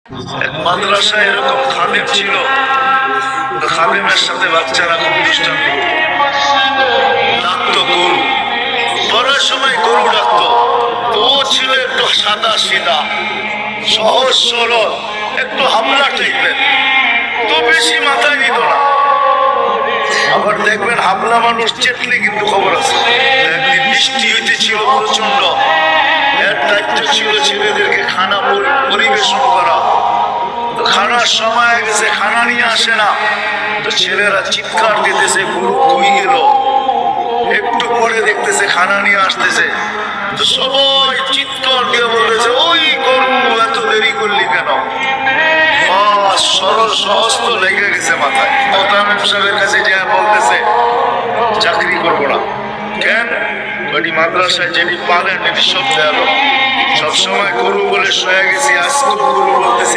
এক মাদ্রাসায় এরকম খাদেম ছিল, তো খাদেমের সাথে বাচ্চারা খুব দুষ্টামি ডাকতো গরু, পড়ার সময় গরু ডাকতো। তো ও ছিল একটু সাদা সিধা, সহজ সরল, একটু হামলা টাইপের, তো বেশি মাথায় নিত না। আবার দেখবেন হামলা মানুষ চেটলে কিন্তু খবর আছে। একদিন বৃষ্টি হইতেছিল প্রচন্ড, এর দায়িত্ব ছিল ছেলেদেরকে খানা পরিবেশন করা। তো খানার সময় গেছে, খানা নিয়ে আসে না, তো ছেলেরা চিৎকার দিতেছে গরু কই গেল। একটু পরে দেখতেছে খানা নিয়ে আসতেছে, তো সবাই চিৎকার দিয়ে বলতেছে ওই গরু এত দেরি করলি কেন। সরল সহজ তো লেগে গেছে মাথায়। মোতামেম সাহেবের কাছে যা বলতেছে চাকরি করবো না। কেন? বাড়ি মাদ্রাসায় যেটি পালেন এটি সব দেয়ালো, সবসময় গরু বলে শোয়া গেছি, আজকে গরু বলতেছি